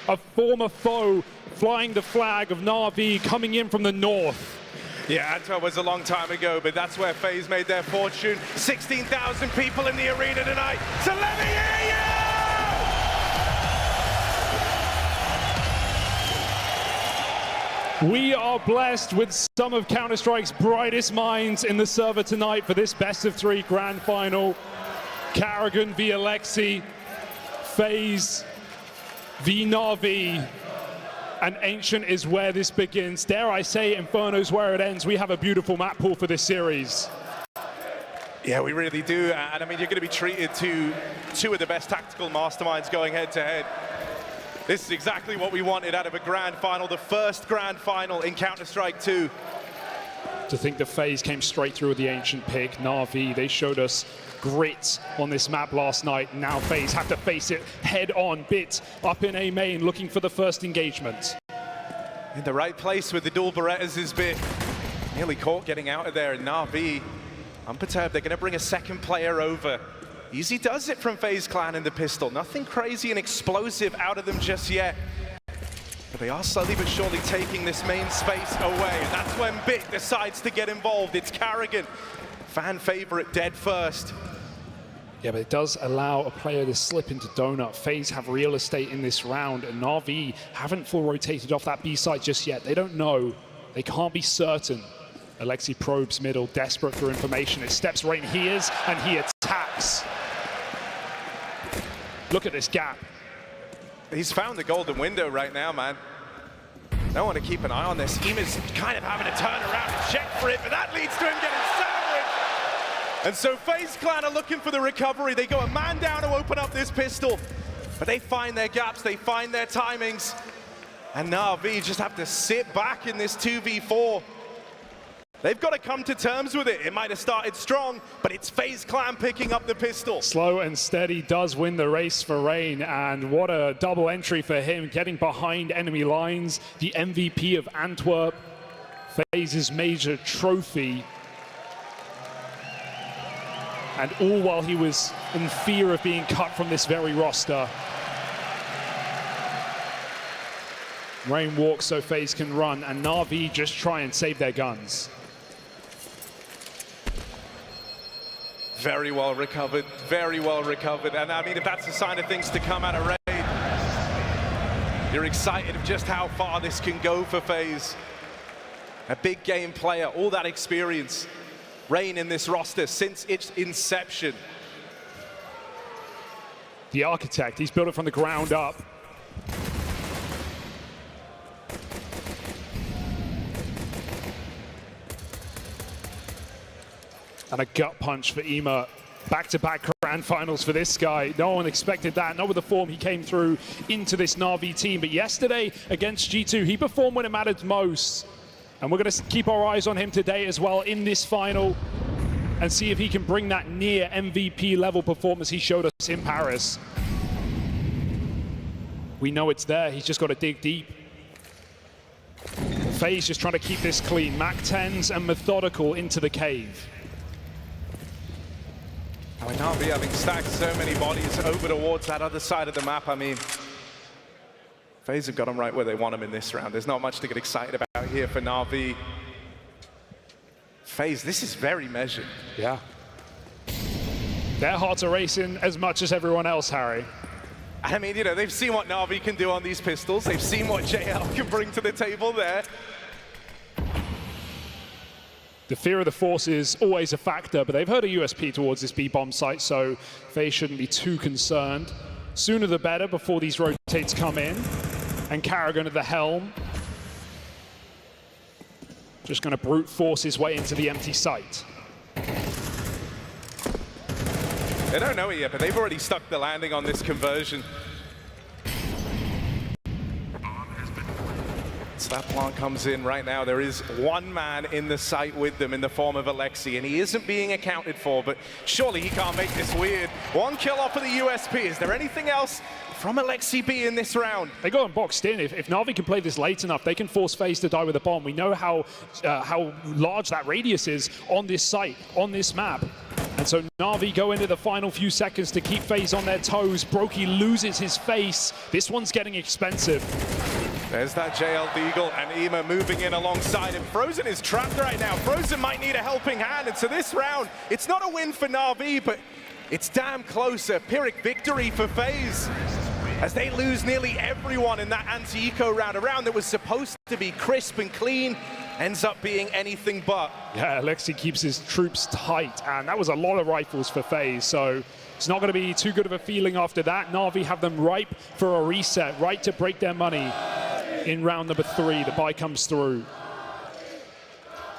A former foe flying the flag of NAVI coming in from the north. Yeah, Antwerp was a long time ago, but that's where FaZe made their fortune. 16,000 people in the arena tonight. So let me hear you! We are blessed with some of Counter-Strike's brightest minds in the server tonight for this best-of-3 grand final. Karrigan v Alexi, FaZe v NAVI, and Ancient is where this begins. Dare I say, Inferno's where it ends. We have a beautiful map pool for this series. Yeah, we really do. And I mean, you're going to be treated to two of the best tactical masterminds going head-to-head. This is exactly what we wanted out of a grand final, the first grand final in Counter-Strike 2. To think the FaZe came straight through with the Ancient pick. NAVI, they showed us grit on this map last night. Now FaZe have to face it head on. Bit up in A main, looking for the first engagement. In the right place with the dual Berettas is Bit. Nearly caught getting out of there, and NAVI, unperturbed, they're going to bring a second player over. Easy does it from FaZe Clan in the pistol. Nothing crazy and explosive out of them just yet. But they are slowly but surely taking this main space away. And that's when Bit decides to get involved. It's Karrigan, fan favorite, dead first. Yeah, but it does allow a player to slip into Donut. FaZe have real estate in this round, and NAVI haven't full rotated off that B side just yet. They don't know. They can't be certain. Alexi probes middle, desperate for information. It steps right in, he is, and he attacks. Look at this gap. He's found the golden window right now, man. I want to keep an eye on this. Ema's kind of having to turn around and check for it, but that leads to him getting sandwiched. And so FaZe Clan are looking for the recovery. They go a man down to open up this pistol, but they find their gaps, they find their timings. And NAVI just have to sit back in this 2v4. They've got to come to terms with it. It might have started strong, but it's FaZe Clan picking up the pistol. Slow and steady does win the race for Rain, and what a double entry for him, getting behind enemy lines. The MVP of Antwerp, FaZe's major trophy. And all while he was in fear of being cut from this very roster. Rain walks so FaZe can run, and NAVI just try and save their guns. Very well recovered, very well recovered. And I mean, if that's a sign of things to come out of Rain, you're excited of just how far this can go for FaZe. A big game player, all that experience. Rain in this roster since its inception. The architect, he's built it from the ground up. And a gut punch for Ema. Back-to-back grand finals for this guy. No one expected that, not with the form he came through into this NAVI team. But yesterday against G2, he performed when it mattered most. And we're going to keep our eyes on him today as well in this final and see if he can bring that near MVP level performance he showed us in Paris. We know it's there, he's just got to dig deep. FaZe just trying to keep this clean. MAC-10s and methodical into the cave. I mean, NAVI having stacked so many bodies over towards that other side of the map, I mean, FaZe have got them right where they want them in this round. There's not much to get excited about here for NAVI. FaZe, this is very measured. Yeah. Their hearts are racing as much as everyone else, Harry. I mean, you know, they've seen what NAVI can do on these pistols. They've seen what JL can bring to the table there. The fear of the Force is always a factor, but they've heard a USP towards this B-bomb site, so FaZe shouldn't be too concerned. Sooner the better before these rotates come in. And Karrigan at the helm. Just going to brute force his way into the empty site. They don't know it yet, but they've already stuck the landing on this conversion. So that plant comes in right now. There is one man in the site with them in the form of Alexi, and he isn't being accounted for, but surely he can't make this weird. One kill off of the USP. Is there anything else from Alexi B in this round? They got him boxed in. If NAVI can play this late enough, they can force FaZe to die with a bomb. We know how large that radius is on this site, on this map. And so NAVI go into the final few seconds to keep FaZe on their toes. Brokey loses his face. This one's getting expensive. There's that JL Deagle and Ema moving in alongside him. Frozen is trapped right now. Frozen might need a helping hand. And so this round, it's not a win for NAVI, but it's damn close. A Pyrrhic victory for FaZe, as they lose nearly everyone in that anti-eco round. A round that was supposed to be crisp and clean ends up being anything but. Yeah, Alexi keeps his troops tight, and that was a lot of rifles for FaZe, so it's not going to be too good of a feeling after that. NAVI have them ripe for a reset, right to break their money in round number 3. The buy comes through.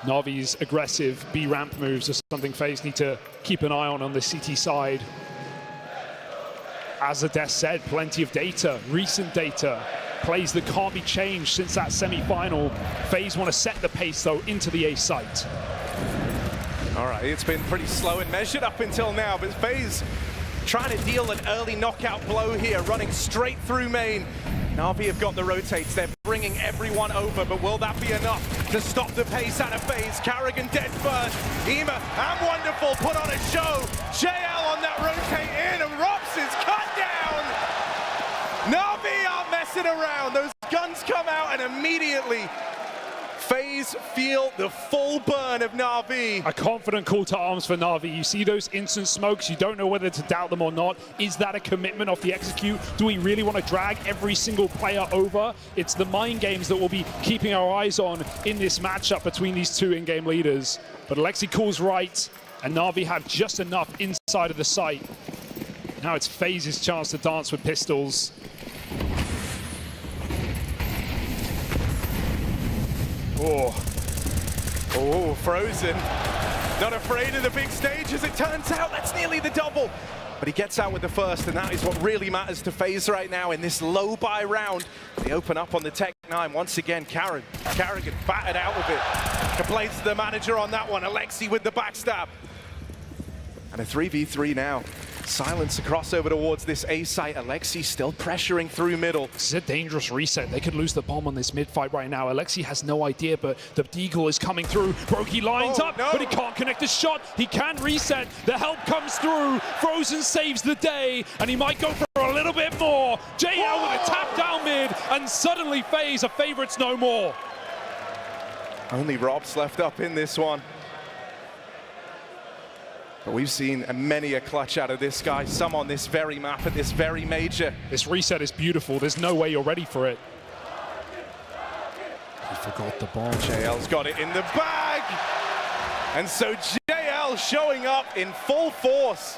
NAVI's aggressive B ramp moves are something FaZe need to keep an eye on the CT side. As Ades said, plenty of data, recent data, plays that can't be changed since that semi-final. FaZe want to set the pace, though, into the A site. All right, it's been pretty slow and measured up until now, but FaZe trying to deal an early knockout blow here, running straight through main. NAVI have got the rotates, they're bringing everyone over, but will that be enough to stop the pace out of FaZe? Carrigan dead first, Ema and Wonderful put on a show. JL on that rotate in, and Rops is cut down. NAVI aren't messing around, those guns come out and immediately FaZe feel the full burn of NAVI. A confident call to arms for NAVI. You see those instant smokes, you don't know whether to doubt them or not. Is that a commitment off the execute? Do we really want to drag every single player over? It's the mind games that we'll be keeping our eyes on in this matchup between these two in-game leaders. But Alexi calls right, and NAVI have just enough inside of the site. Now it's FaZe's chance to dance with pistols. Oh, Frozen. Not afraid of the big stage, as it turns out. That's nearly the double. But he gets out with the first, and that is what really matters to FaZe right now in this low buy round. They open up on the Tech 9 once again. Carrigan battered out of it. Complains to the manager on that one. Alexi with the backstab. And a 3v3 now. Silence a crossover towards this A site. Alexi still pressuring through middle. This is a dangerous reset. They could lose the bomb on this mid fight right now. Alexi has no idea, but the Deagle is coming through. Brokey lines up, no. but he can't connect the shot. He can reset. The help comes through. Frozen saves the day, and he might go for a little bit more. JL with a tap down mid, and suddenly FaZe are favorites no more. Only Rob's left up in this one. But we've seen many a clutch out of this guy, some on this very map at this very major. This reset is beautiful. There's no way you're ready for it. He forgot the bomb. JL's got it in the bag. And so JL showing up in full force.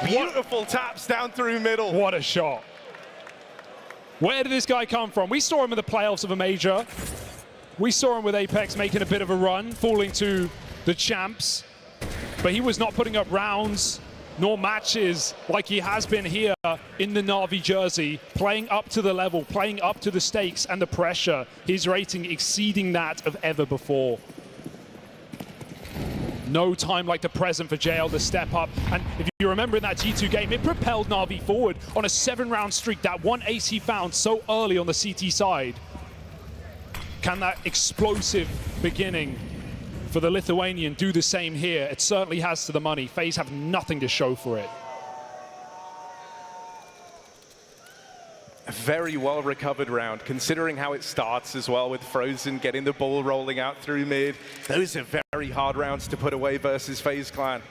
Beautiful taps down through middle. What a shot. Where did this guy come from? We saw him in the playoffs of a major. We saw him with Apex making a bit of a run, falling to the champs. But he was not putting up rounds nor matches like he has been here in the NAVI jersey, playing up to the level, playing up to the stakes and the pressure. His rating exceeding that of ever before. No time like the present for JL to step up. And if you remember in that G2 game, it propelled NAVI forward on a 7-round streak. That one ace he found so early on the CT side. Can that explosive beginning for the Lithuanian do the same here? It certainly has to the money. FaZe have nothing to show for it. A very well recovered round, considering how it starts as well, with Frozen getting the ball rolling out through mid. Those are very hard rounds to put away versus FaZe Clan.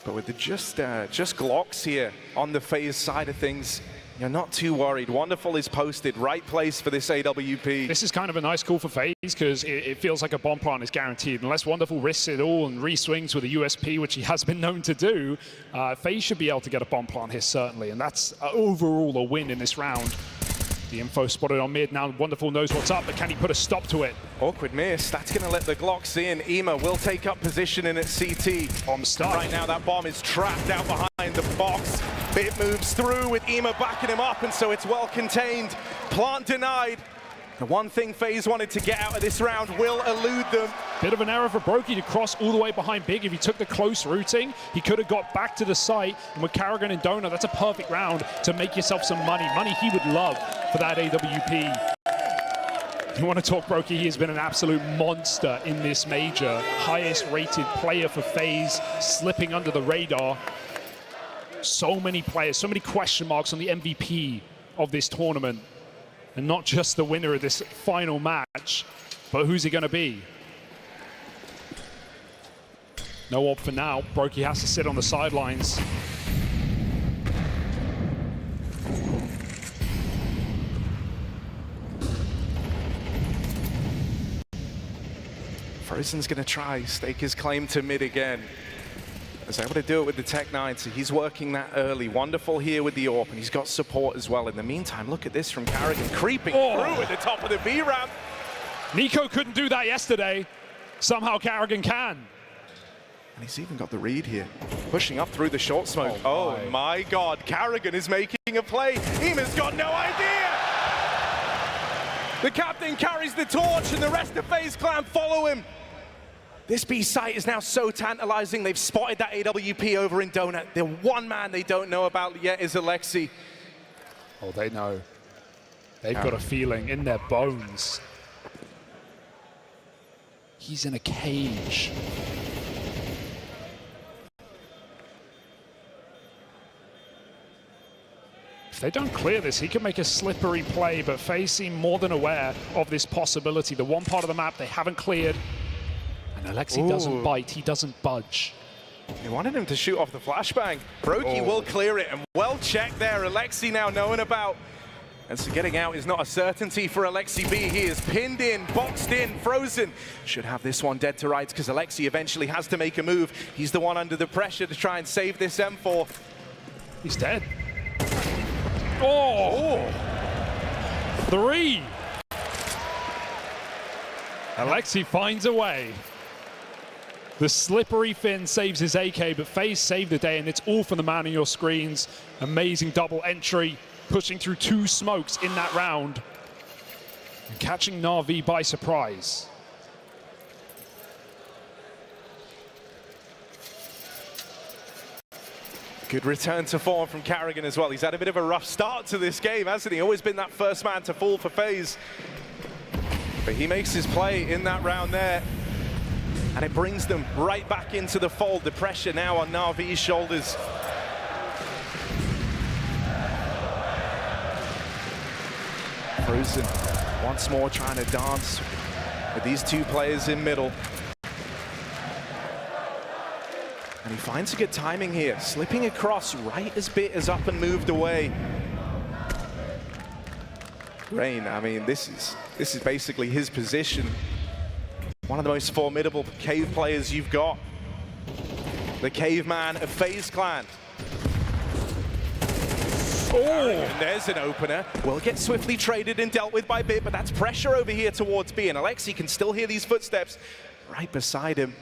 But with the just Glocks here on the FaZe side of things, you're not too worried. Wonderful is posted. Right place for this AWP. This is kind of a nice call for FaZe because it feels like a bomb plant is guaranteed. Unless Wonderful risks it all and re-swings with a USP, which he has been known to do, FaZe should be able to get a bomb plant here, certainly. And that's overall a win in this round. The info spotted on mid. Now Wonderful knows what's up, but can he put a stop to it? Awkward miss. That's going to let the Glocks in. Ema will take up position in its CT. Bomb stuck. Right now that bomb is trapped out behind the box. Bit moves through with Ema backing him up, and so it's well contained. Plant denied. The one thing FaZe wanted to get out of this round will elude them. Bit of an error for Brokey to cross all the way behind Big. If he took the close routing, he could have got back to the site. And with Carrigan and Donut, that's a perfect round to make yourself some money. Money he would love for that AWP. You want to talk Brokey, he has been an absolute monster in this major. Highest rated player for FaZe, slipping under the radar. So many players, so many question marks on the MVP of this tournament. And not just the winner of this final match, but who's he going to be? No op for now. Brokey has to sit on the sidelines. Frozen's going to try stake his claim to mid again. Was able to do it with the Tech 9, so he's working that early. Wonderful here with the AWP, and he's got support as well. In the meantime, look at this from Carrigan, creeping through at the top of the B ramp. Nico couldn't do that yesterday. Somehow Carrigan can. And he's even got the read here, pushing up through the short smoke. Oh my God, Carrigan is making a play. Ema's got no idea. The captain carries the torch, and the rest of FaZe Clan follow him. This B site is now so tantalizing. They've spotted that AWP over in Donut. The one man they don't know about yet is Alexi. Oh, they know. They've got a feeling in their bones. He's in a cage. If they don't clear this, he can make a slippery play, but FaZe seem more than aware of this possibility. The one part of the map they haven't cleared. Alexi doesn't bite, he doesn't budge. They wanted him to shoot off the flashbang. Brokey will clear it, and well checked there. Alexi now knowing about. And so getting out is not a certainty for Alexi B. He is pinned in, boxed in, frozen. Should have this one dead to rights because Alexi eventually has to make a move. He's the one under the pressure to try and save this M4. He's dead. Oh! 3! Alexi finds a way. The slippery fin saves his AK, but FaZe saved the day, and it's all from the man on your screens. Amazing double entry, pushing through 2 smokes in that round, and catching NAVI by surprise. Good return to form from Carrigan as well. He's had a bit of a rough start to this game, hasn't he? Always been that first man to fall for FaZe. But he makes his play in that round there. And it brings them right back into the fold. The pressure now on NAVI's shoulders. Frozen once more trying to dance with these 2 players in middle. And he finds a good timing here, slipping across right as Bit is up and moved away. Rain, I mean, this is basically his position. One of the most formidable cave players you've got. The caveman of FaZe Clan. Oh, and there's an opener. Will get swiftly traded and dealt with by Bit, but that's pressure over here towards B, and Alexi can still hear these footsteps right beside him.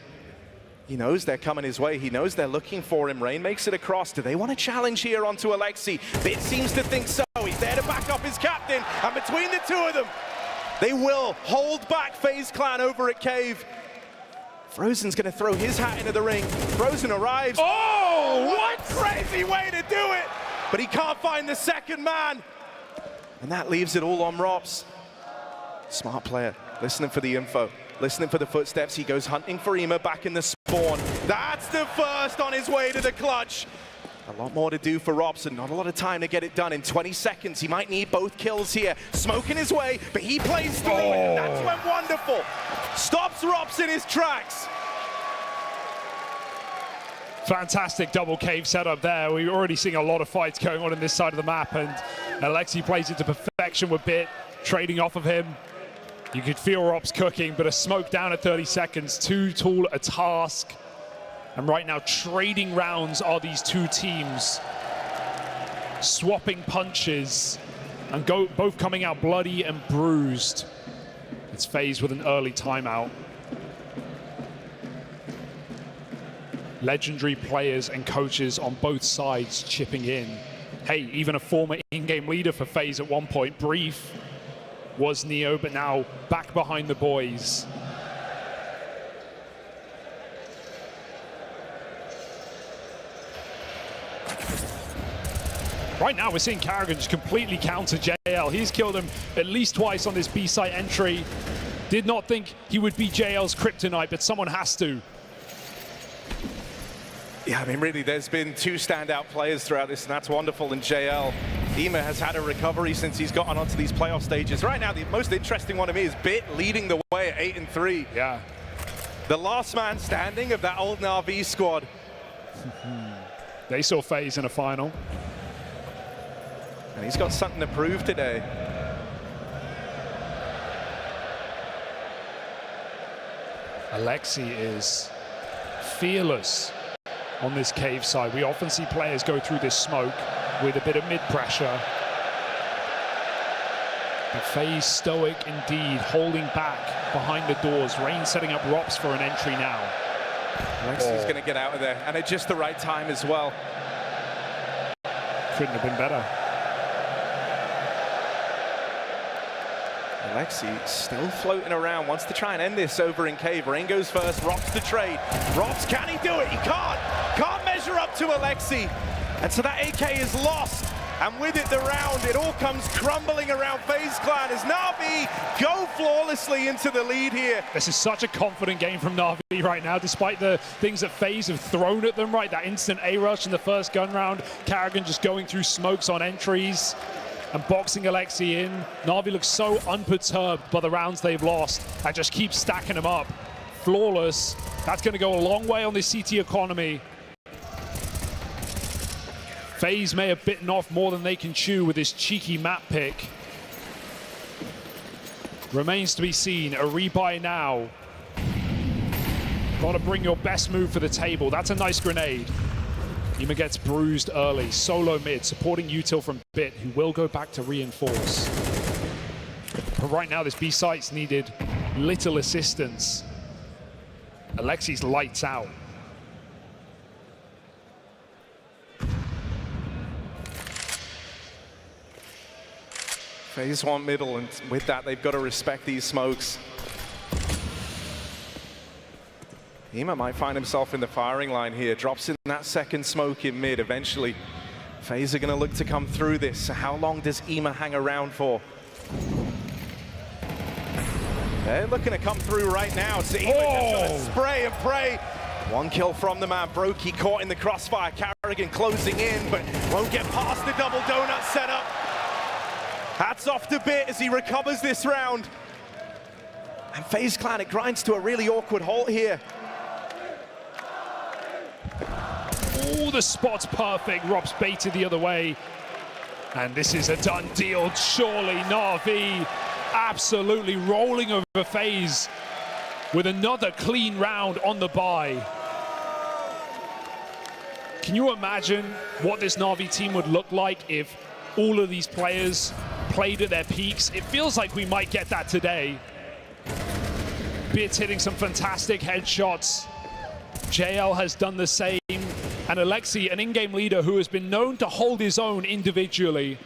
He knows they're coming his way. He knows they're looking for him. Rain makes it across. Do they want to challenge here onto Alexi? Bit seems to think so. He's there to back up his captain, and between the 2 of them, they will hold back FaZe Clan over at Cave. Frozen's going to throw his hat into the ring. Frozen arrives. Oh, what a crazy way to do it! But he can't find the second man. And that leaves it all on Rops. Smart player, listening for the info, listening for the footsteps. He goes hunting for Ema back in the spawn. That's the first on his way to the clutch. A lot more to do for Robson, not a lot of time to get it done in 20 seconds. He might need both kills here. Smoking his way, but he plays through it, and that's when wonderful. Stops Robs in his tracks. Fantastic double cave setup there. We're already seeing a lot of fights going on this side of the map, and Alexi plays it to perfection with Bit, trading off of him. You could feel Robs cooking, but a smoke down at 30 seconds, too tall a task. And right now, trading rounds are these 2 teams. Swapping punches, and both coming out bloody and bruised. It's FaZe with an early timeout. Legendary players and coaches on both sides chipping in. Hey, even a former in-game leader for FaZe at one point, Brief, was Neo, but now back behind the boys. Right now, we're seeing Karrigan just completely counter JL. He's killed him at least twice on this B site entry. Did not think he would be JL's kryptonite, but someone has to. Yeah, I mean, really, there's been two standout players throughout this, and that's wonderful. And JL, Ema has had a recovery since he's gotten onto these playoff stages. Right now, the most interesting one to me is Bit leading the way at 8-3. Yeah. The last man standing of that old NAVI squad. They saw FaZe in a final. And he's got something to prove today. Alexi is fearless on this cave side. We often see players go through this smoke with a bit of mid-pressure. But FaZe stoic indeed, holding back behind the doors. Rain setting up Rops for an entry now. Alexi's going to get out of there, and at just the right time as well. Couldn't have been better. Alexi still floating around, wants to try and end this over in cave. Rain goes first, Rops to trade. Rops, can he do it? He can't measure up to Alexi. And so that AK is lost. And with it, the round, it all comes crumbling around FaZe Clan as NAVI go flawlessly into the lead here. This is such a confident game from NAVI right now, despite the things that FaZe have thrown at them, right? That instant A-rush in the first gun round. Karrigan just going through smokes on entries and boxing Alexi in. NAVI looks so unperturbed by the rounds they've lost and just keeps stacking them up. Flawless. That's going to go a long way on this CT economy. FaZe may have bitten off more than they can chew with this cheeky map pick. Remains to be seen. A rebuy now. Got to bring your best move for the table. That's a nice grenade. Ema gets bruised early. Solo mid, supporting util from Bit, who will go back to reinforce. But right now, this B site's needed little assistance. Alexi's lights out. FaZe want middle, and with that, they've got to respect these smokes. Ema might find himself in the firing line here, drops in that second smoke in mid eventually. FaZe are going to look to come through this. So how long does Ema hang around for? They're looking to come through right now. So Ema just gonna spray and pray. One kill from the man. Brokey caught in the crossfire. Karrigan closing in, but won't get past the double donut setup. Hats off to Bit as he recovers this round. And FaZe Clan, it grinds to a really awkward halt here. Oh, the spot's perfect. Rob's baited the other way. And this is a done deal, surely. NAVI absolutely rolling over FaZe with another clean round on the bye. Can you imagine what this NAVI team would look like if all of these players played at their peaks? It feels like we might get that today. Bit's hitting some fantastic headshots. JL has done the same. And Alexi, an in-game leader who has been known to hold his own individually.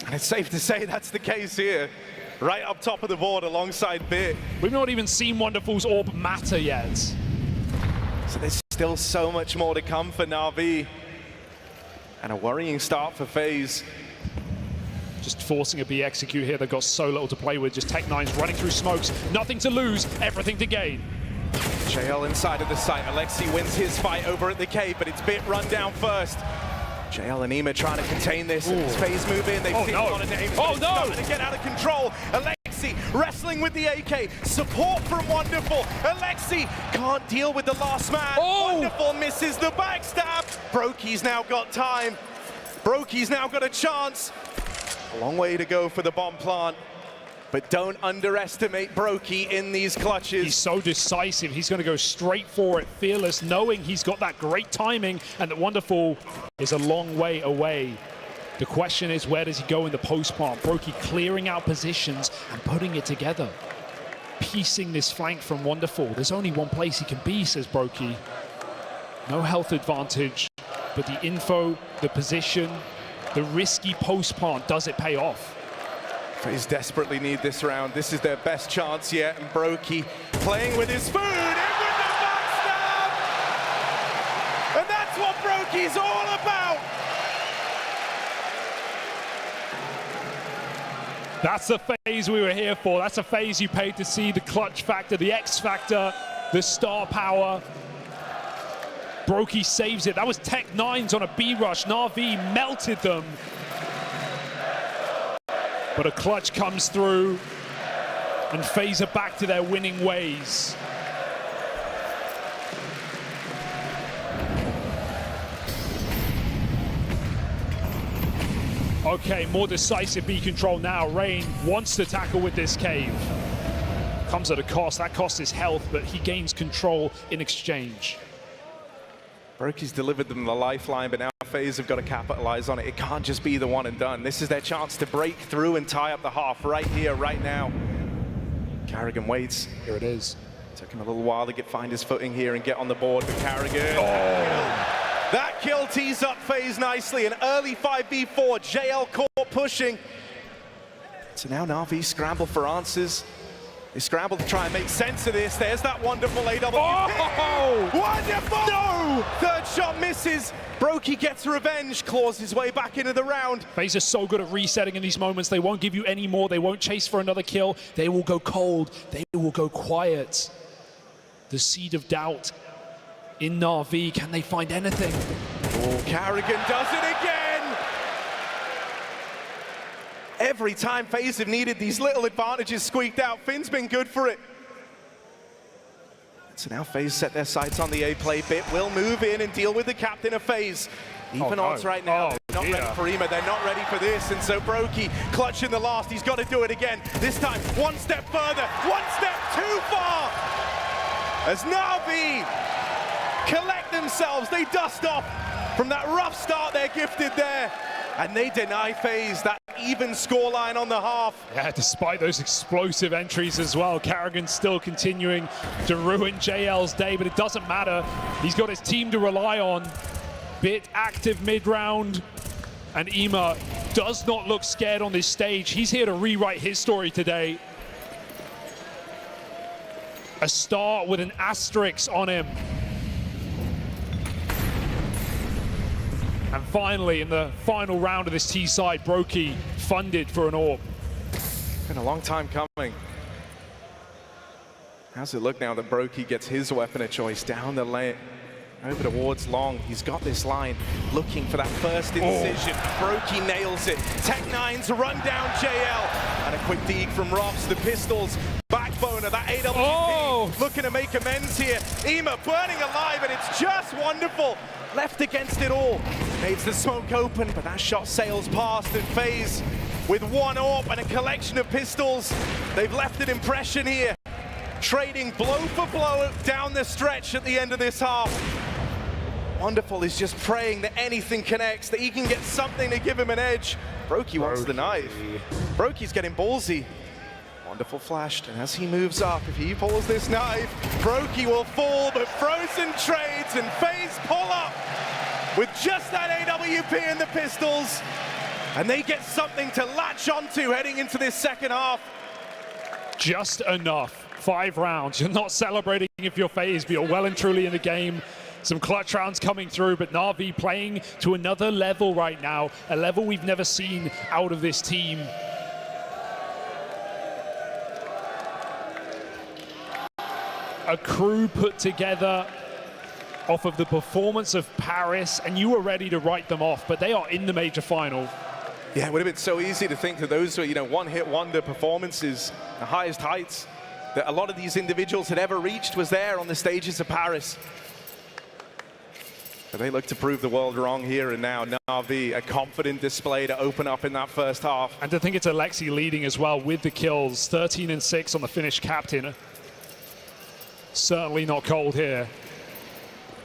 And it's safe to say that's the case here. Right up top of the board alongside Bit. We've not even seen Wonderful's orb matter yet. So there's still so much more to come for NAVI. And a worrying start for FaZe. Just forcing a B execute here. They've got so little to play with. Just Tech9's running through smokes. Nothing to lose, everything to gain. JL inside of the site. Alexi wins his fight over at the cave, but it's Bit run down first. JL and Ema trying to contain this. As FaZe move in, they've seen a lot of names. Oh no! Starting to get out of control. Alexi wrestling with the AK. Support from Wonderful. Alexi can't deal with the last man. Wonderful misses the backstab. Brokey's now got time. Brokey's now got a chance. A long way to go for the bomb plant. But don't underestimate Brokey in these clutches. He's so decisive. He's going to go straight for it, fearless, knowing he's got that great timing and that Wonderful is a long way away. The question is, where does he go in the post plant? Brokey clearing out positions and putting it together. Piecing this flank from Wonderful. There's only one place he can be, says Brokey. No health advantage, but the info, the position, the risky post plant, does it pay off? FaZe desperately need this round. This is their best chance yet, and Brokey playing with his food, in with the backstab! And that's what Brokey's all about! That's the FaZe we were here for. That's a FaZe you paid to see, the clutch factor, the X factor, the star power. Brokey saves it. That was Tech 9s on a B rush. NAVI melted them. But a clutch comes through, and FaZe are back to their winning ways. Okay, more decisive B control now. Rain wants to tackle with this cave. Comes at a cost. That cost is health, but he gains control in exchange. Brokey's delivered them the lifeline, but now FaZe have got to capitalize on it. It can't just be the one and done. This is their chance to break through and tie up the half right here, right now. Carrigan waits. Here it is. Took him a little while to find his footing here and get on the board, but Carrigan. That kill tees up FaZe nicely. An early 5v4, JL caught pushing. So now NAVI scramble for answers. They scramble to try and make sense of this. There's that wonderful AW. Oh! Wonderful! No! Third shot misses. Brokey gets revenge, claws his way back into the round. FaZe are so good at resetting in these moments. They won't give you any more. They won't chase for another kill. They will go cold. They will go quiet. The seed of doubt in NAVI. Can they find anything? Oh, Carrigan does it again! Every time FaZe have needed these little advantages squeaked out, Finn's been good for it. So now FaZe set their sights on the A play bit, will move in and deal with the captain of FaZe. Even odds right now, they're not ready for Ema, they're not ready for this, and so Brokey clutching the last, he's got to do it again. This time, one step further, one step too far! As NAVI collect themselves, they dust off from that rough start they're gifted there. And they deny FaZe that even scoreline on the half. Yeah, despite those explosive entries as well, Carrigan's still continuing to ruin JL's day, but it doesn't matter. He's got his team to rely on. Bit active mid-round, and Ema does not look scared on this stage. He's here to rewrite his story today. A star with an asterisk on him. And finally, in the final round of this T side, Brokey funded for an AWP. Been a long time coming. How's it look now that Brokey gets his weapon of choice down the lane, over towards long? He's got this line, looking for that first incision. Brokey nails it. Tech 9s run down JL. And a quick dig from Robs, the Pistols. Backbone of that AWP, looking to make amends here. Ema burning alive, and it's just wonderful. Left against it all. Needs the smoke open, but that shot sails past, and FaZe with one AWP and a collection of pistols. They've left an impression here. Trading blow for blow down the stretch at the end of this half. Wonderful is just praying that anything connects, that he can get something to give him an edge. Brokey wants the knife. Brokey's getting ballsy. Wonderful flashed, and as he moves up, if he pulls this knife, Brokey will fall, but Frozen trades, and FaZe pull up with just that AWP and the pistols, and they get something to latch onto heading into this second half. Just enough. 5 rounds. You're not celebrating if you're FaZe, but you're well and truly in the game. Some clutch rounds coming through, but NAVI playing to another level right now, a level we've never seen out of this team. A crew put together off of the performance of Paris, and you were ready to write them off, but they are in the major final. Yeah, it would have been so easy to think that those were, one-hit wonder performances, the highest heights that a lot of these individuals had ever reached was there on the stages of Paris. But they look to prove the world wrong here and now. NAVI, a confident display to open up in that first half. And to think it's Alexi leading as well with the kills, 13 and 6 on the Finnish captain. Certainly not cold here.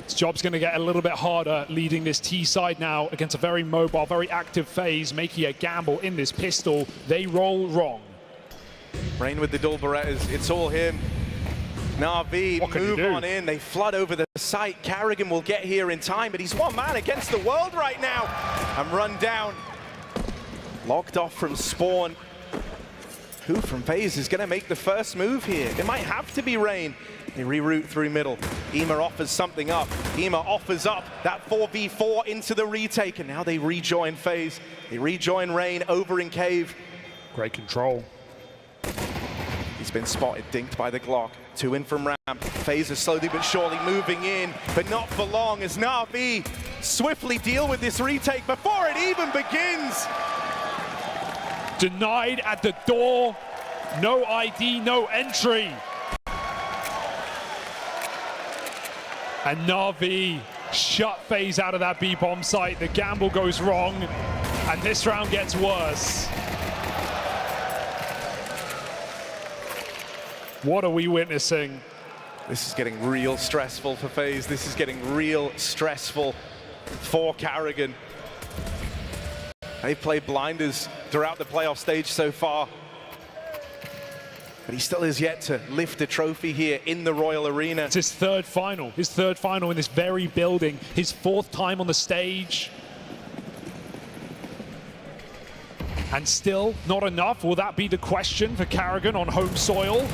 His job's going to get a little bit harder leading this T side now against a very mobile, very active FaZe, making a gamble in this pistol. They roll wrong. Rain with the dual Berettas, it's all him. NAVI move on in, they flood over the site. Carrigan will get here in time, but he's one man against the world right now. And run down. Locked off from spawn. Who from FaZe is going to make the first move here? It might have to be Rain. They reroute through middle. Ema offers something up. Ema offers up that 4v4 into the retake, and now they rejoin FaZe. They rejoin Rain over in cave. Great control. He's been spotted, dinked by the Glock. 2 in from ramp. FaZe is slowly but surely moving in, but not for long as NAVI swiftly deal with this retake before it even begins. Denied at the door. No ID, no entry. And NAVI shut FaZe out of that B-bomb site. The gamble goes wrong, and this round gets worse. What are we witnessing? This is getting real stressful for FaZe. This is getting real stressful for Karrigan. They've played blinders throughout the playoff stage so far, but he still is yet to lift a trophy here in the Royal Arena. It's his third final in this very building, his 4th time on the stage. And still not enough. Will that be the question for Karrigan on home soil?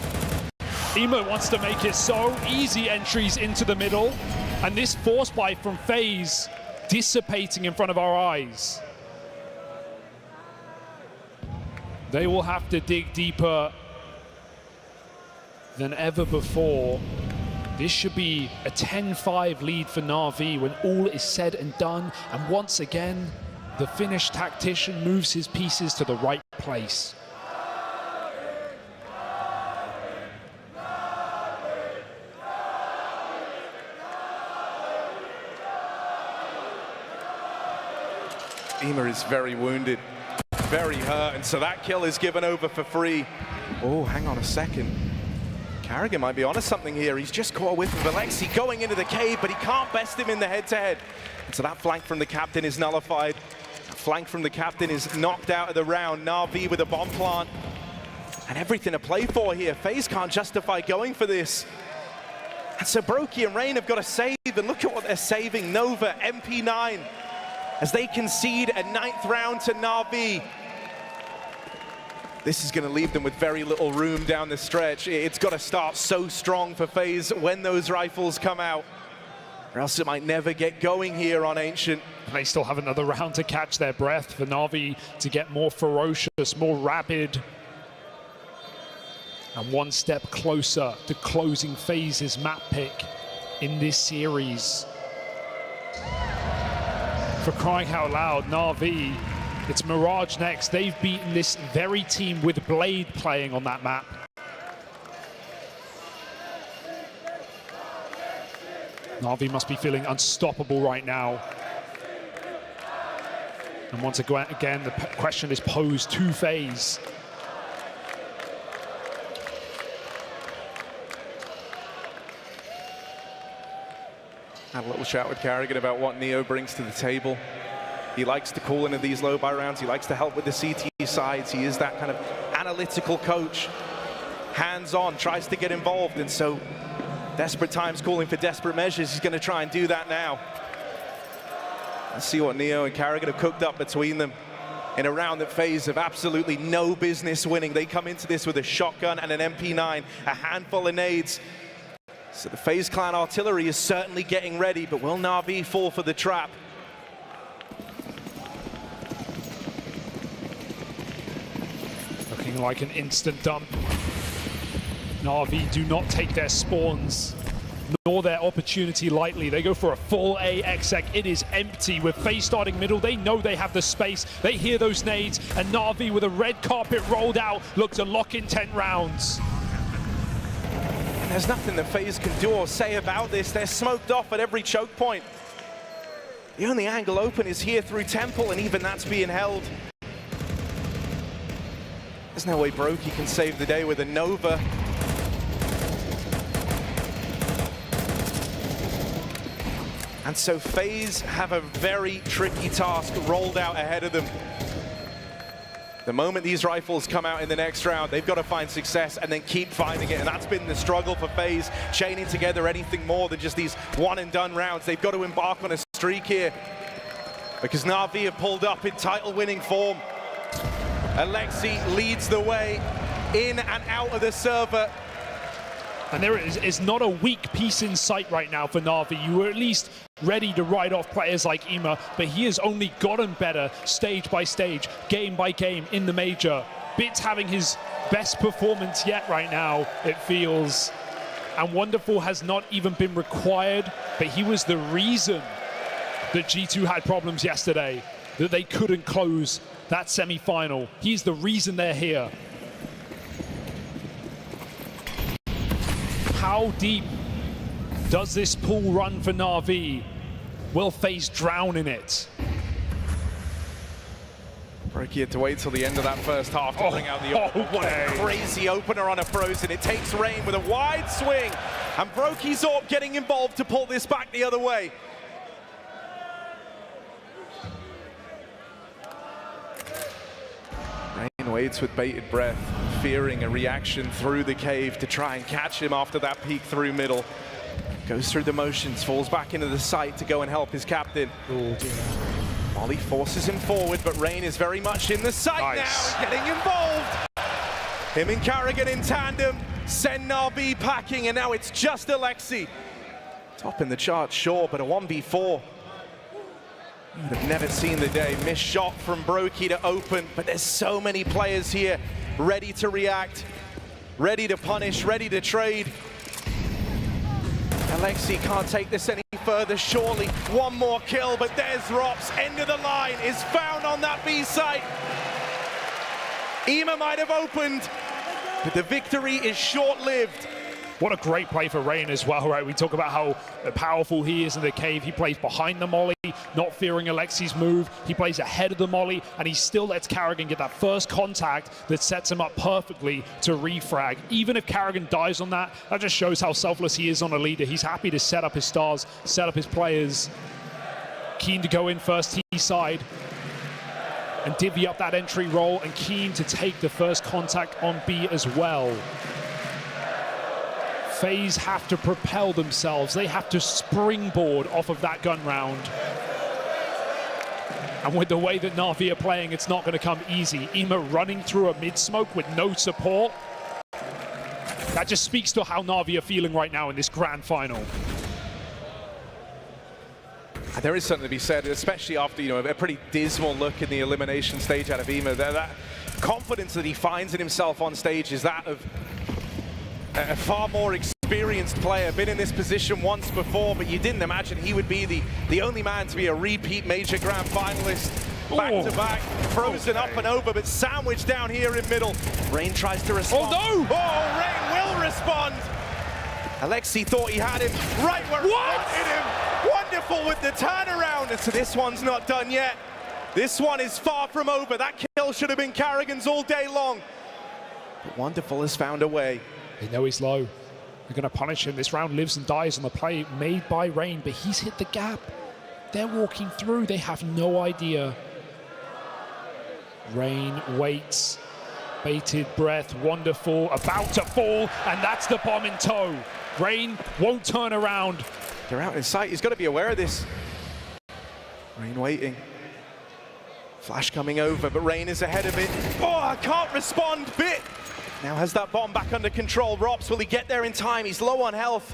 Ema wants to make it so. Easy entries into the middle. And this force buy from FaZe dissipating in front of our eyes. They will have to dig deeper than ever before. This should be a 10-5 lead for NAVI when all is said and done. And once again, the Finnish tactician moves his pieces to the right place. Ema is very wounded, very hurt, and so that kill is given over for free. Oh, hang on a second. Karrigan might be onto something here. He's just caught a whiff of Alexi going into the cave, but he can't best him in the head-to-head. And so that flank from the captain is nullified. That flank from the captain is knocked out of the round. NAVI with a bomb plant. And everything to play for here. FaZe can't justify going for this. And so Brokey and Rain have got to save, and look at what they're saving. Nova, MP9, as they concede a 9th round to NAVI. This is going to leave them with very little room down the stretch. It's got to start so strong for FaZe when those rifles come out, or else it might never get going here on Ancient. They still have another round to catch their breath for NAVI to get more ferocious, more rabid, and one step closer to closing FaZe's map pick in this series. For crying out loud, NAVI, it's Mirage next. They've beaten this very team with Blade playing on that map. NAVI must be feeling unstoppable right now. And once again, the question is posed to FaZe. Had a little chat with Karrigan about what Neo brings to the table. He likes to call into these low buy rounds. He likes to help with the CT sides. He is that kind of analytical coach. Hands-on, tries to get involved. And so, desperate times calling for desperate measures. He's going to try and do that now. Let's see what Neo and Karrigan have cooked up between them in a round that FaZe have absolutely no business winning. They come into this with a shotgun and an MP9, a handful of nades. So the FaZe clan artillery is certainly getting ready, but will NAVI fall for the trap? Looking like an instant dump. NAVI do not take their spawns nor their opportunity lightly. They go for a full A exec. It is empty with FaZe starting middle. They know they have the space. They hear those nades, and NAVI with a red carpet rolled out look to lock in 10 rounds. There's nothing that FaZe can do or say about this. They're smoked off at every choke point. The only angle open is here through Temple, and even that's being held. There's no way Brokey can save the day with a Nova. And so FaZe have a very tricky task rolled out ahead of them. The moment these rifles come out in the next round, they've got to find success and then keep finding it. And that's been the struggle for FaZe, chaining together anything more than just these one-and-done rounds. They've got to embark on a streak here, because NAVI have pulled up in title-winning form. Alexi leads the way in and out of the server. And there is not a weak piece in sight right now for NAVI. You were at least ready to write off players like Ema, but he has only gotten better stage by stage, game by game in the major. Bits having his best performance yet right now, it feels. And Wonderful has not even been required, but he was the reason that G2 had problems yesterday, that they couldn't close that semi-final. He's the reason they're here. How deep does this pool run for NAVI? Will FaZe drown in it? Brokey had to wait till the end of that first half to bring out the opener. What a crazy opener on a Frozen. It takes Rain with a wide swing. And Brokey's AWP getting involved to pull this back the other way. Rain waits with bated breath, fearing a reaction through the cave to try and catch him after that peek through middle. Goes through the motions, falls back into the site to go and help his captain. Oh, dear. Molly forces him forward, but Rain is very much in the site now, getting involved. Him and Karrigan in tandem, send NAVI packing, and now it's just Alexi. Top in the chart, sure, but a 1v4. You'd have never seen the day. Missed shot from Brokey to open, but there's so many players here ready to react, ready to punish, ready to trade. Alexi can't take this any further, surely. One more kill, but there's Rops. End of the line is found on that B site. Ema might have opened, but the victory is short-lived. What a great play for Rain as well, right? We talk about how powerful he is in the cave. He plays behind the molly, not fearing Alexi's move. He plays ahead of the molly, and he still lets Karrigan get that first contact that sets him up perfectly to refrag. Even if Karrigan dies on that, that just shows how selfless he is on a leader. He's happy to set up his stars, set up his players. Keen to go in first T side and divvy up that entry roll, and keen to take the first contact on B as well. FaZe have to propel themselves. They have to springboard off of that gun round. And with the way that NAVI are playing, it's not going to come easy. Ema running through a mid-smoke with no support. That just speaks to how NAVI are feeling right now in this grand final. There is something to be said, especially after, you know, a pretty dismal look in the elimination stage out of Ema. That confidence that he finds in himself on stage is that of a far more experienced player, been in this position once before, but you didn't imagine he would be the only man to be a repeat major grand finalist. Back to back, Frozen up and over, but sandwiched down here in middle. Rain tries to respond. Oh no! Oh, Rain will respond. Alexi thought he had him right where he wanted him. Wonderful with the turnaround, and so this one's not done yet. This one is far from over. That kill should have been Karrigan's all day long. But Wonderful has found a way. They know he's low. They're going to punish him. This round lives and dies on the play made by Rain, but he's hit the gap. They're walking through. They have no idea. Rain waits. Bated breath. Wonderful. About to fall, and that's the bomb in tow. Rain won't turn around. They're out in sight. He's got to be aware of this. Rain waiting. Flash coming over, but Rain is ahead of it. Oh, I can't respond. Bit. Now has that bomb back under control. Rops, will he get there in time? He's low on health.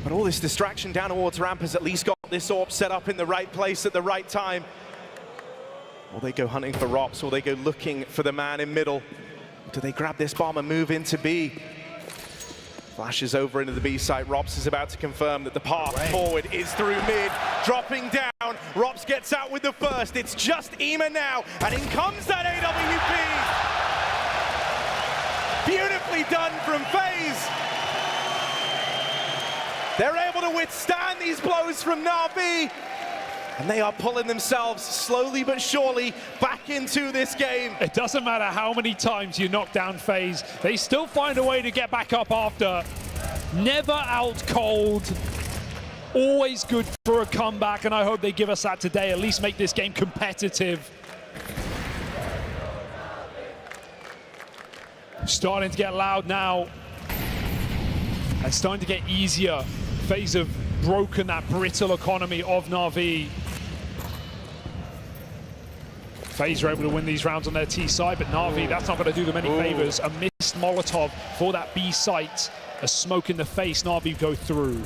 But all this distraction down towards ramp has at least got this AWP set up in the right place at the right time. Will they go hunting for Rops? Will they go looking for the man in middle? Do they grab this bomb and move into B? Flashes over into the B site. Rops is about to confirm that the path forward is through mid. Dropping down. Rops gets out with the first. It's just Ema now. And in comes that AWP. Beautifully done from FaZe. They're able to withstand these blows from NAVI. And they are pulling themselves slowly but surely back into this game. It doesn't matter how many times you knock down FaZe, they still find a way to get back up after. Never out cold. Always good for a comeback, and I hope they give us that today. At least make this game competitive. Starting to get loud now. And starting to get easier. FaZe have broken that brittle economy of NAVI. FaZe are able to win these rounds on their T side, but NAVI, that's not going to do them any favors. A missed Molotov for that B site. A smoke in the face, NAVI go through.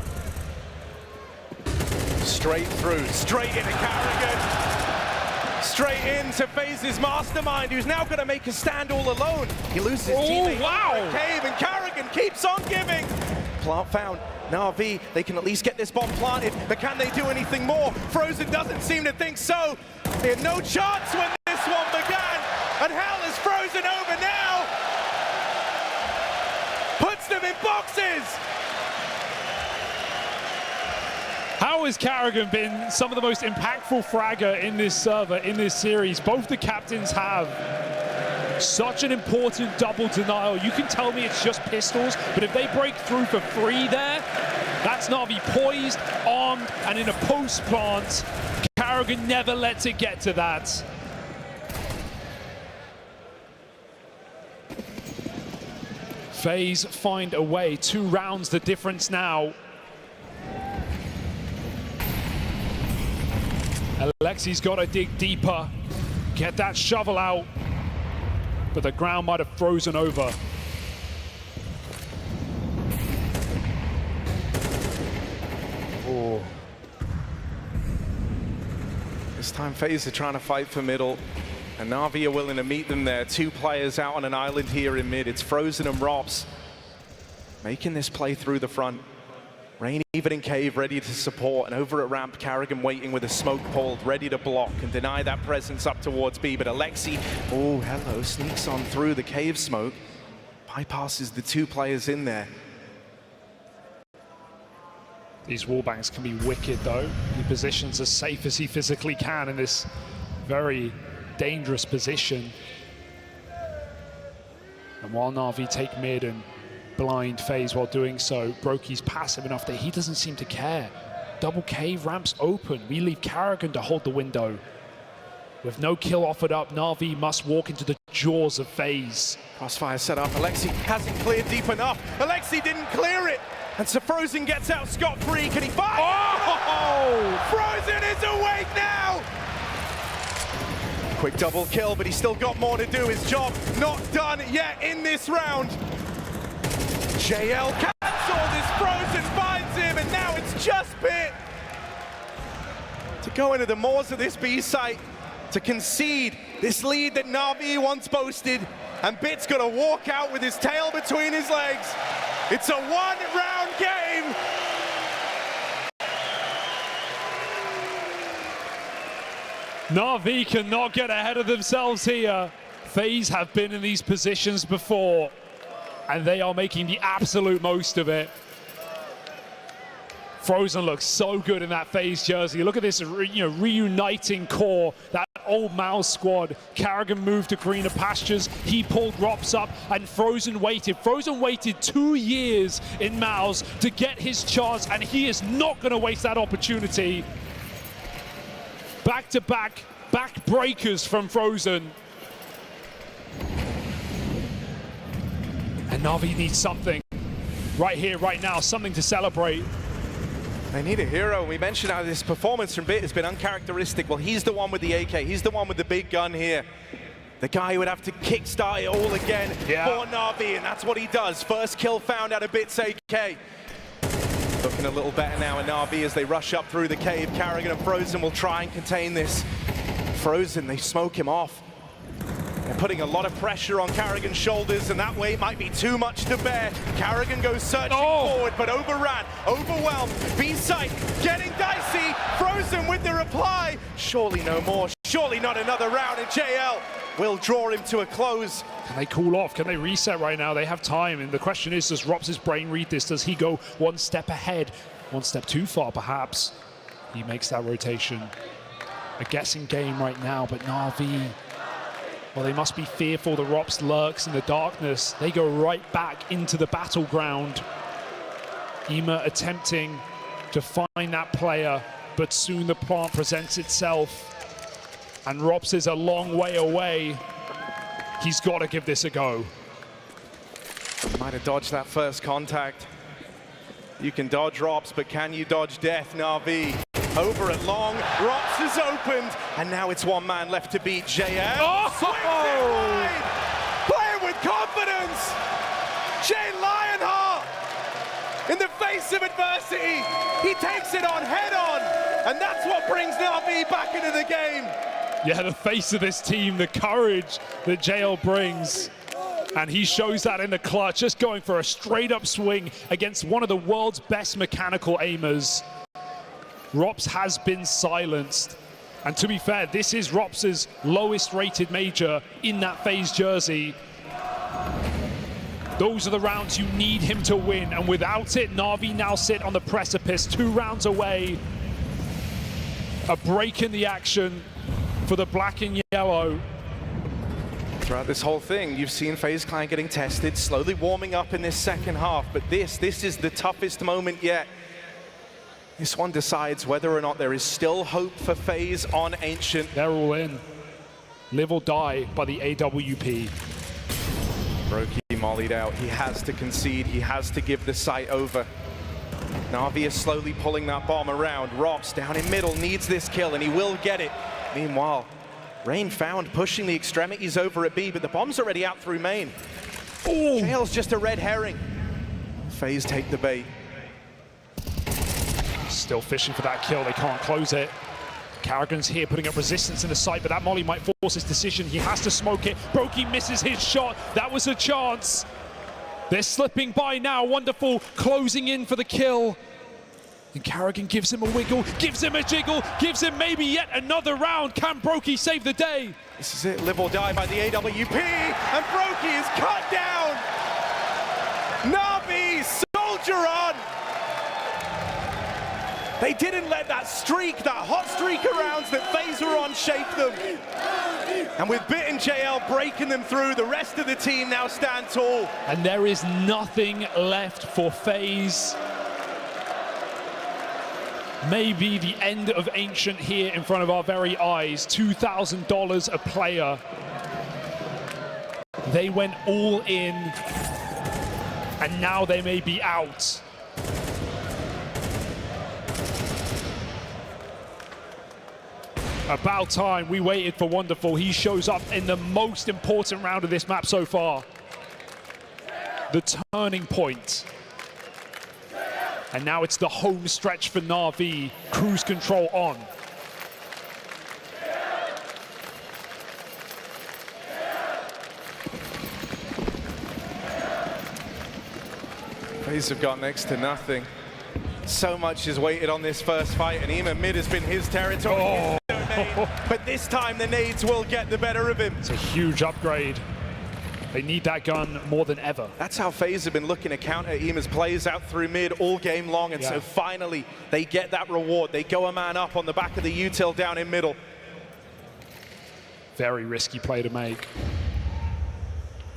Straight through, straight into Karrigan. straight into FaZe's mastermind, who's now going to make a stand all alone. He loses his teammate. Wow! Cave, and Carrigan keeps on giving. Plant found. NAVI, they can at least get this bomb planted, but can they do anything more? Frozen doesn't seem to think so. They had no chance when this one began, and hell is frozen over now. Puts them in boxes. How has Carrigan been some of the most impactful fragger in this server, in this series? Both the captains have such an important double denial. You can tell me it's just pistols, but if they break through for free there, that's NAVI poised, armed, and in a post plant. Carrigan never lets it get to that. FaZe find a way. 2 rounds the difference now. Alexi's got to dig deeper, get that shovel out, but the ground might have frozen over. Oh. This time FaZe are trying to fight for middle, and NAVI are willing to meet them there. 2 players out on an island here in mid. It's Frozen and Rops making this play through the front. Rain even in cave, ready to support, and over at ramp, Carrigan waiting with a smoke pulled, ready to block and deny that presence up towards B. But Alexi, oh hello, sneaks on through the cave smoke, bypasses the 2 players in there. These wallbangs can be wicked though. He positions as safe as he physically can in this very dangerous position. And while NAVI take mid and blind FaZe while doing so, Brokey's passive enough that he doesn't seem to care. Double cave, ramps open. We leave Carrigan to hold the window. With no kill offered up, NAVI must walk into the jaws of FaZe. Crossfire set up. Alexi hasn't cleared deep enough. Alexi didn't clear it. And so Frozen gets out scot-free. Can he fire? Oh! Frozen is awake now! Quick double kill, but he's still got more to do. His job not done yet in this round. JL cancelled as Frozen finds him, and now it's just Bit to go into the moors of this B site, to concede this lead that NAVI once boasted, and Bit's gonna walk out with his tail between his legs. It's a 1-round game. NAVI cannot get ahead of themselves here. FaZe have been in these positions before, and they are making the absolute most of it. Frozen looks so good in that FaZe jersey. Look at this, reuniting core, that old Mouse squad. Carrigan moved to greener pastures. He pulled Rops up, and Frozen waited. Frozen waited 2 years in Mouse to get his chance, and he is not going to waste that opportunity. Back-to-back backbreakers from Frozen. And NAVI needs something right here, right now, something to celebrate. They need a hero. We mentioned how this performance from Bit has been uncharacteristic. Well, he's the one with the AK. He's the one with the big gun here. The guy who would have to kickstart it all again for NAVI, and that's what he does. First kill found out of Bit's AK. Looking a little better now in NAVI as they rush up through the cave. Carrigan and Frozen will try and contain this. Frozen, they smoke him off. They're putting a lot of pressure on Carrigan's shoulders, and that weight might be too much to bear. Carrigan goes searching forward, but overran, overwhelmed. B-site getting dicey. Frozen with the reply. Surely no more, surely not another round, and JL will draw him to a close. Can they cool off? Can they reset right now? They have time, and the question is, does Rops' brain read this? Does he go 1 step ahead? 1 step too far, perhaps? He makes that rotation. A guessing game right now, but NAVI, well, they must be fearful. The Rops lurks in the darkness. They go right back into the battleground. Ema attempting to find that player, but soon the plant presents itself. And Rops is a long way away. He's got to give this a go. Might have dodged that first contact. You can dodge Rops, but can you dodge death, NAVI? Over at long, Rops is opened, and now it's 1 man left to beat JL. Playing with confidence. Jay Lionheart, in the face of adversity, he takes it on head on, and that's what brings NAVI back into the game. Yeah, the face of this team, the courage that JL brings. And he shows that in the clutch, just going for a straight up swing against one of the world's best mechanical aimers. Rops has been silenced. And to be fair, this is Rops' lowest rated major in that FaZe jersey. Those are the rounds you need him to win. And without it, NAVI now sit on the precipice, 2 rounds away. A break in the action for the black and yellow. Throughout this whole thing, you've seen FaZe Clan getting tested, slowly warming up in this second half, but this is the toughest moment yet. This one decides whether or not there is still hope for FaZe on Ancient. They're all in. Live or die by the AWP. Brokey mollied out. He has to concede. He has to give the site over. NAVI is slowly pulling that bomb around. Rops down in middle needs this kill, and he will get it. Meanwhile, Rain found pushing the extremities over at B, but the bomb's already out through main. Oh, JL's just a red herring. FaZe take the bait. Still fishing for that kill, they can't close it. Carrigan's here putting up resistance in the site, but that molly might force his decision. He has to smoke it. Brokey misses his shot. That was a chance. They're slipping by now. Wonderful closing in for the kill. And Carrigan gives him a wiggle, gives him a jiggle, gives him maybe yet another round. Can Brokey save the day? This is it, live or die by the AWP, and Brokey is cut down. NAVI, soldier on. They didn't let that streak, that hot streak of rounds that FaZe were on, shape them. And with Bit and JL breaking them through, the rest of the team now stand tall. And there is nothing left for FaZe. Maybe the end of Ancient here in front of our very eyes. $2,000 a player. They went all in, and now they may be out. About time. We waited for Wonderful. He shows up in the most important round of this map so far. The turning point. And now it's the home stretch for NAVI. Cruise control on. FaZe have got next to nothing. So much is weighted on this first fight, and Ema mid has been his territory. Oh. But this time the nades will get the better of him. It's a huge upgrade. They need that gun more than ever. That's how FaZe have been looking to counter Ema's plays out through mid all game long, and so finally they get that reward. They go a man up on the back of the util down in middle. Very risky play to make.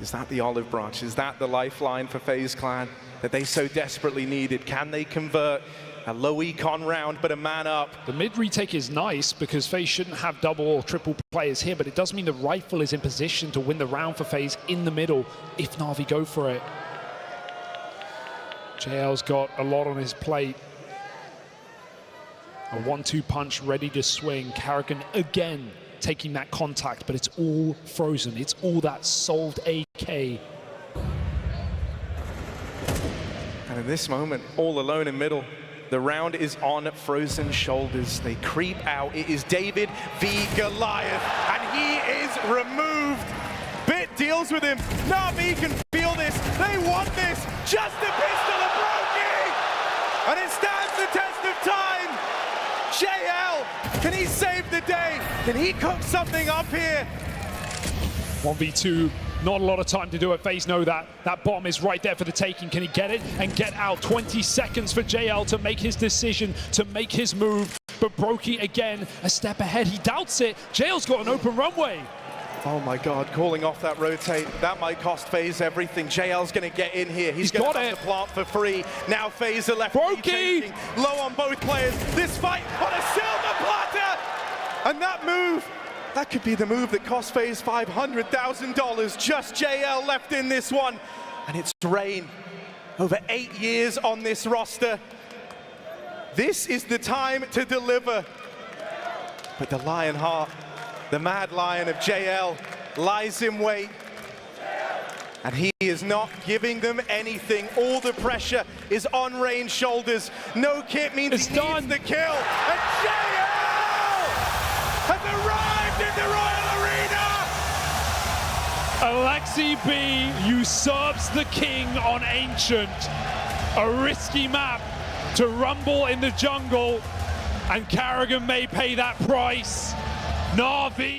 Is that the olive branch? Is that the lifeline for FaZe Clan that they so desperately needed? Can they convert a low econ round, but a man up? The mid retake is nice because FaZe shouldn't have double or triple players here, but it does mean the rifle is in position to win the round for FaZe in the middle if NAVI go for it. JL's got a lot on his plate. A 1-2 punch ready to swing. Carrigan again taking that contact, but it's all frozen. It's all that solved AK. And in this moment, all alone in middle, the round is on frozen shoulders. They creep out. It is David v Goliath, and he is removed. Bit deals with him. NAVI can feel this. They want this. Just a pistol of Brokey, and it stands the test of time. JL, can he save the day? Can he cook something up here? 1v2. Not a lot of time to do it. FaZe know that. That bomb is right there for the taking. Can he get it and get out? 20 seconds for JL to make his decision, to make his move. But Brokey again, a step ahead. He doubts it. JL's got an open runway. Oh my God, calling off that rotate. That might cost FaZe everything. JL's gonna get in here. He's gonna have the plant for free. Now FaZe are left Brokey! Low on both players. This fight on a silver platter! And that move, that could be the move that cost FaZe $500,000. Just JL left in this one. And it's Rain. Over 8 years on this roster. This is the time to deliver. But the lion heart, the mad lion of JL, lies in wait. And he is not giving them anything. All the pressure is on Rain's shoulders. No kit means he needs the kill. And JL has arrived in the Alexi B usurps the king on Ancient. A risky map to rumble in the jungle, and Karrigan may pay that price. NAVI.